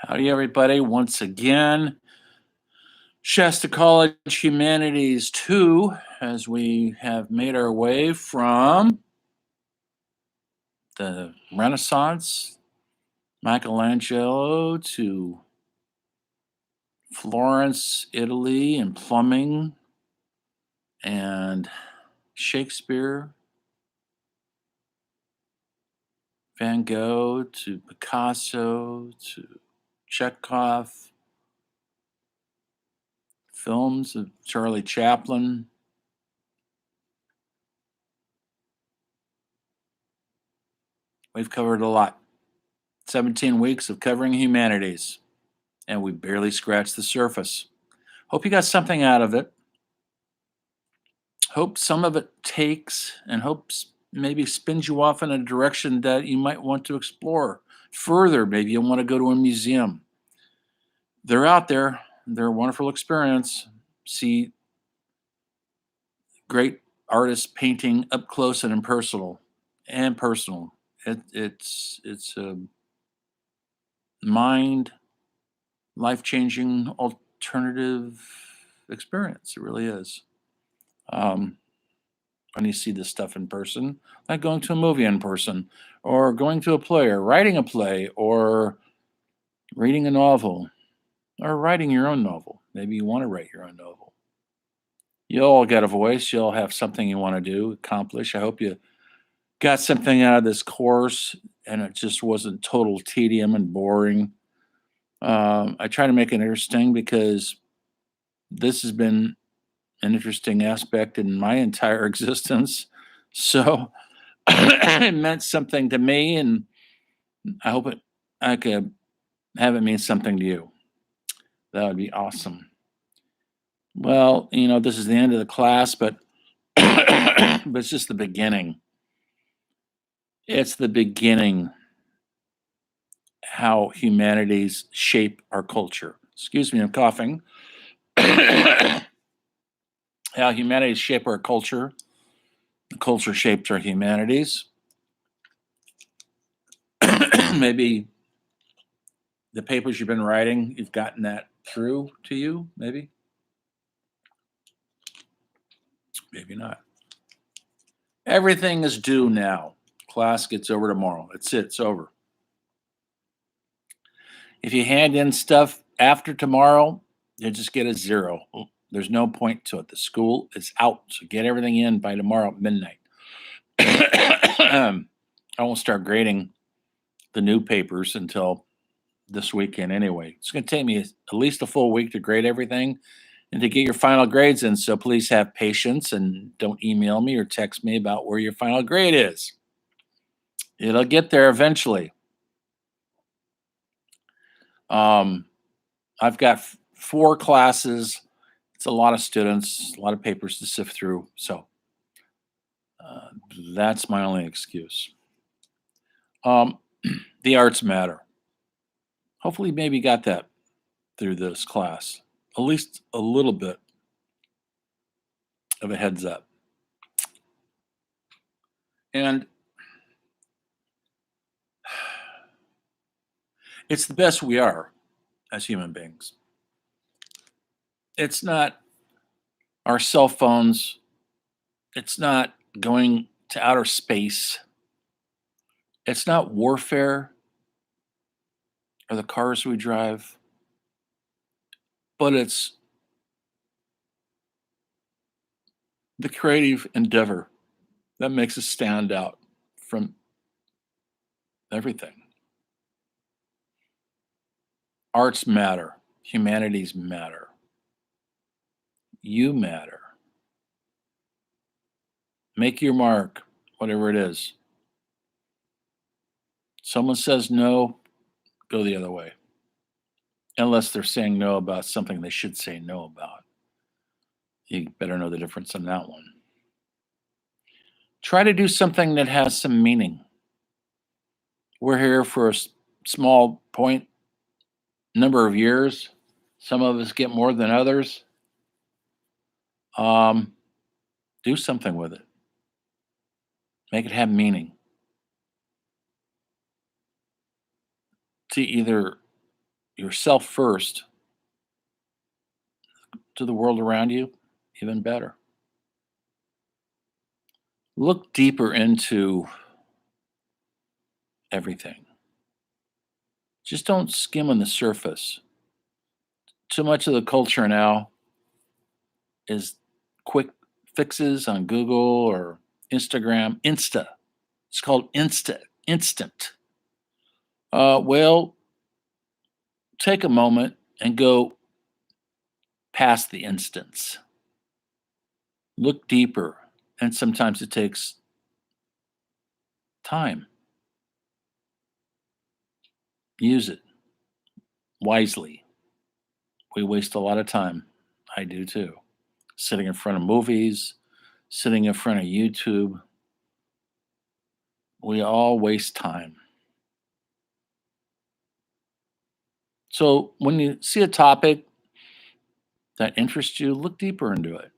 Howdy, everybody. Once again, Shasta College Humanities 2, as we have made our way from the Renaissance, Michelangelo, to Florence, Italy, and plumbing, and Shakespeare, Van Gogh, to Picasso, to Chekhov, films of Charlie Chaplin. We've covered a lot. 17 weeks of covering humanities, and we barely scratched the surface. Hope you got something out of it. Hope some of it takes and hopes maybe spins you off in a direction that you might want to explore further. Maybe you want to go to a museum. They're out there. They're a wonderful experience. See great artists painting up close and impersonal and personal. It's a mind life changing alternative experience. It really is. Um, when you see this stuff in person, like going to a movie in person, or going to a play, or writing a play, or reading a novel, or writing your own novel. Maybe you want to write your own novel. You all got a voice. You all have something you want to do, accomplish. I hope you got something out of this course and it just wasn't total tedium and boring. I try to make it interesting because this has been an interesting aspect in my entire existence. So it meant something to me, and I hope I could have it mean something to you. That would be awesome. Well, this is the end of the class, but but it's just the beginning. It's the beginning how humanities shape our culture. Excuse me, I'm coughing. How humanities shape our culture. The culture shapes our humanities. Maybe the papers you've been writing, you've gotten that through to you, maybe. Maybe not. Everything is due now. Class gets over tomorrow. That's it. It's over. If you hand in stuff after tomorrow, you just get a zero. There's no point to it. The school is out. So get everything in by tomorrow at midnight. I won't start grading the new papers until this weekend anyway. It's going to take me at least a full week to grade everything and to get your final grades in. So please have patience and don't email me or text me about where your final grade is. It'll get there eventually. I've got 4 classes. It's a lot of students, a lot of papers to sift through. So that's my only excuse. The arts matter. Hopefully, maybe got that through this class. At least a little bit of a heads up. And it's the best we are as human beings. It's not our cell phones, it's not going to outer space, it's not warfare or the cars we drive, but it's the creative endeavor that makes us stand out from everything. Arts matter, humanities matter, you matter. Make your mark, whatever it is. Someone says no, go the other way. Unless they're saying no about something they should say no about. You better know the difference on that one. Try to do something that has some meaning. We're here for a small point number of years. Some of us get more than others. Do something with it. Make it have meaning. To either yourself first to the world around you, even better. Look deeper into everything. Just don't skim on the surface. Too much of the culture now is quick fixes on Google or Instagram. It's called instant. Well, take a moment and go past the instance. Look deeper, and sometimes it takes time. Use it wisely. We waste a lot of time. I do too. Sitting in front of movies, sitting in front of YouTube. We all waste time. So when you see a topic that interests you, look deeper into it.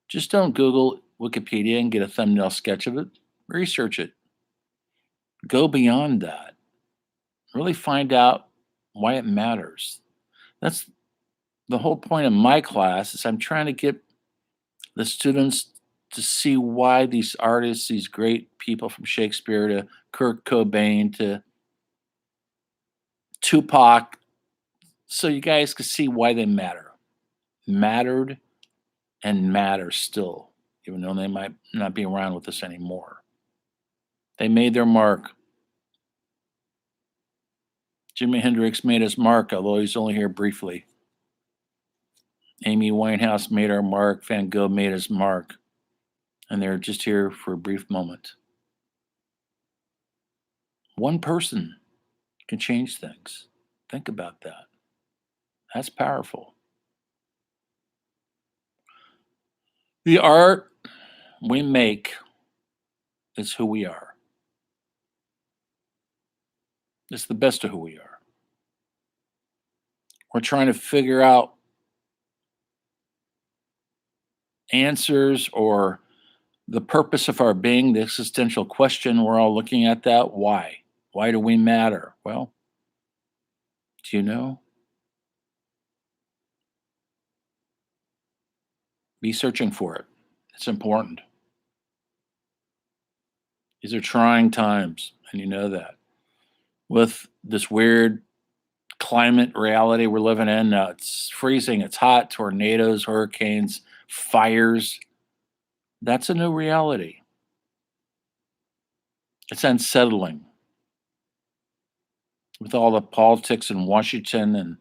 Just don't Google Wikipedia and get a thumbnail sketch of it. Research it. Go beyond that. Really find out why it matters. That's the whole point of my class is I'm trying to get the students to see why these artists, these great people from Shakespeare to Kurt Cobain to Tupac, so you guys can see why they matter. Mattered and matter still, even though they might not be around with us anymore. They made their mark. Jimi Hendrix made his mark, although he's only here briefly. Amy Winehouse made her mark. Van Gogh made his mark. And they're just here for a brief moment. One person can change things. Think about that. That's powerful. The art we make is who we are. It's the best of who we are. We're trying to figure out answers or the purpose of our being, the existential question. We're all looking at that. Why? Why do we matter? Well, do you know? Be searching for it. It's important. These are trying times, and you know that. With this weird climate reality we're living in now, it's freezing, it's hot, tornadoes, hurricanes, fires. That's a new reality. It's unsettling with all the politics in Washington and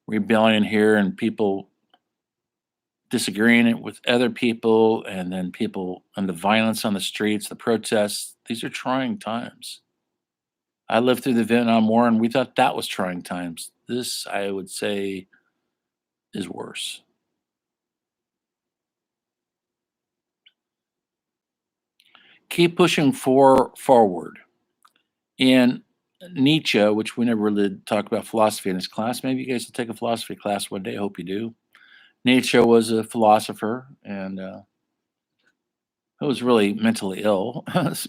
rebellion here and people disagreeing it with other people and then people and the violence on the streets, the protests. These are trying times. I lived through the Vietnam War and we thought that was trying times. This, I would say, is worse. Keep pushing forward. And Nietzsche, which we never really talk about philosophy in this class. Maybe you guys will take a philosophy class one day. I hope you do. Nietzsche was a philosopher and he was really mentally ill,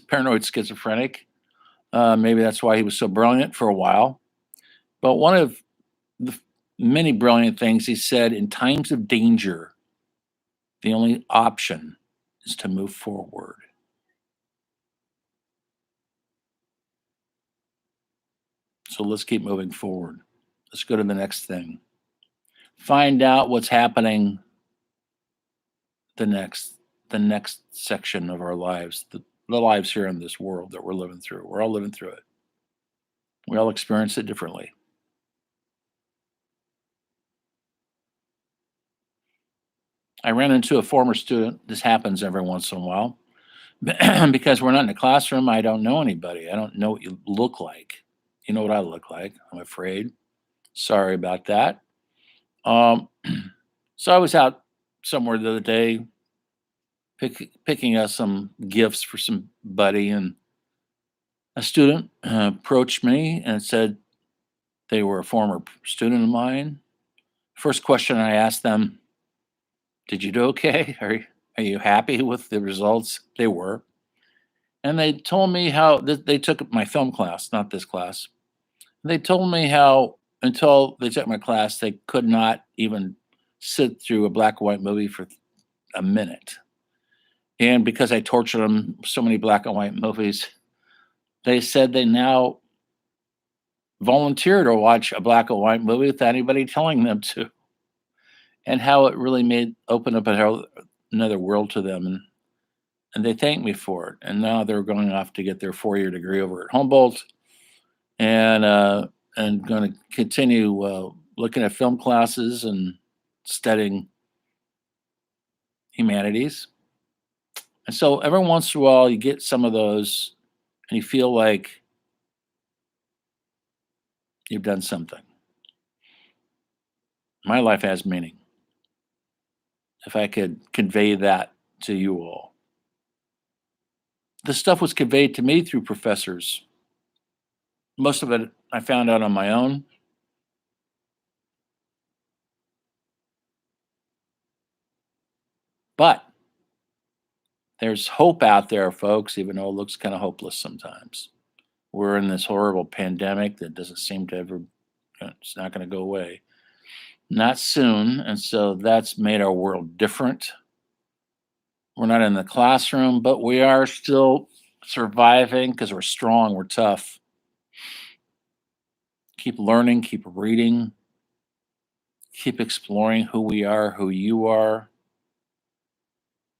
paranoid schizophrenic. Maybe that's why he was so brilliant for a while. But one of the many brilliant things he said in times of danger, the only option is to move forward. So let's keep moving forward. Let's go to the next thing. Find out what's happening the next the next section of our lives, the lives here in this world that we're living through. We're all living through it. We all experience it differently. I ran into a former student. This happens every once in a while. Because we're not in the classroom, I don't know anybody. I don't know what you look like. You know what I look like, I'm afraid. Sorry about that. Um, so I was out somewhere the other day picking up some gifts for somebody, and a student approached me and said they were a former student of mine. First question I asked them, "Did you do okay? Are you happy with the results?" They were. And they told me how they took my film class, not this class. They told me how until they took my class, they could not even sit through a black and white movie for a minute. And because I tortured them so many black and white movies, they said they now volunteer to watch a black and white movie without anybody telling them to, and how it really made open up another world to them. And they thanked me for it. And now they're going off to get their 4-year degree over at Humboldt, and going to continue looking at film classes and studying humanities. And so every once in a while, you get some of those, and you feel like you've done something. My life has meaning. If I could convey that to you all. This stuff was conveyed to me through professors. Most of it I found out on my own. But there's hope out there, folks, even though it looks kind of hopeless sometimes. We're in this horrible pandemic that doesn't seem to ever, it's not going to go away. Not soon. And so that's made our world different. We're not in the classroom, but we are still surviving because we're strong, we're tough. Keep learning, keep reading, keep exploring who we are, who you are.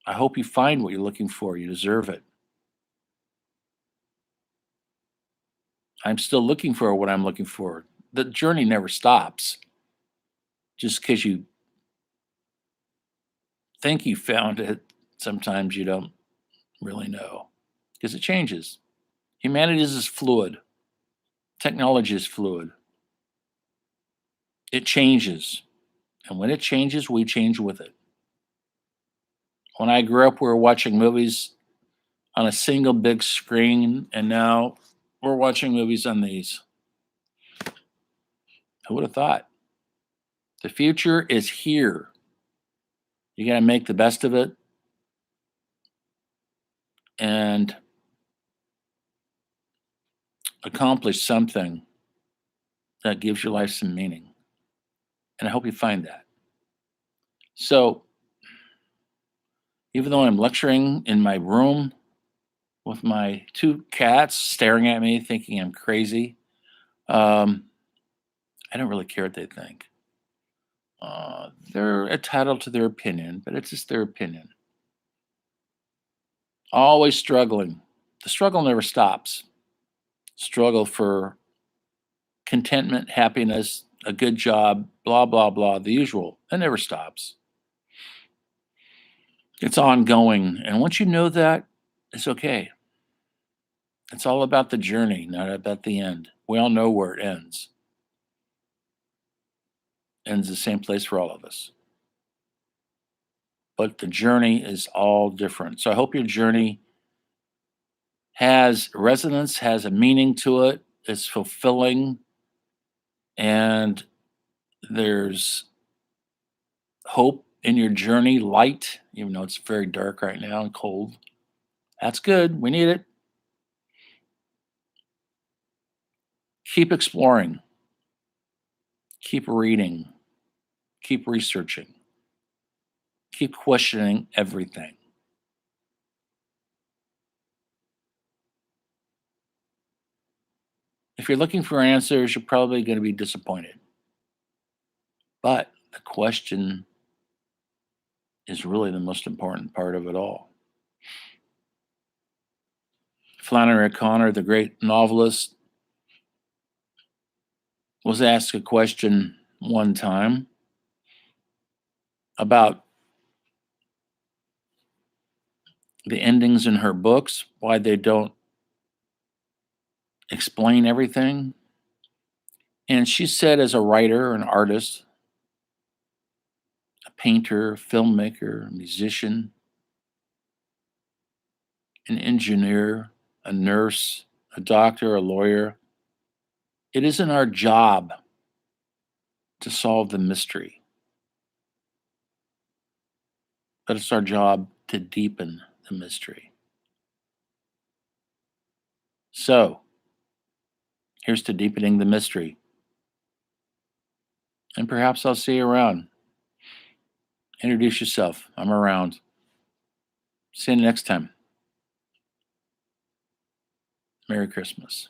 I hope you find what you're looking for. You deserve it. I'm still looking for what I'm looking for. The journey never stops. Just because you think you found it, sometimes you don't really know because it changes. Humanity is fluid. Technology is fluid. It changes. And when it changes, we change with it. When I grew up, we were watching movies on a single big screen, and now we're watching movies on these. Who would have thought? The future is here. You got to make the best of it and accomplish something that gives your life some meaning. And I hope you find that. So, even though I'm lecturing in my room with my 2 cats staring at me, thinking I'm crazy, I don't really care what they think. They're entitled to their opinion, but it's just their opinion. Always struggling. The struggle never stops. Struggle for contentment, happiness, a good job, blah, blah, blah, the usual. It never stops. It's ongoing. And once you know that, it's okay. It's all about the journey, not about the end. We all know where it ends. Ends the same place for all of us. But the journey is all different. So I hope your journey has resonance, has a meaning to it, it's fulfilling, and there's hope in your journey, light, even though it's very dark right now and cold. That's good. We need it. Keep exploring, keep reading, keep researching, keep questioning everything. If you're looking for answers, you're probably going to be disappointed. But the question is really the most important part of it all. Flannery O'Connor, the great novelist, was asked a question one time about the endings in her books, why they don't explain everything. And she said, as a writer, an artist, a painter, filmmaker, a musician, an engineer, a nurse, a doctor, a lawyer, it isn't our job to solve the mystery, but it's our job to deepen the mystery. So, here's to deepening the mystery. And perhaps I'll see you around. Introduce yourself. I'm around. See you next time. Merry Christmas.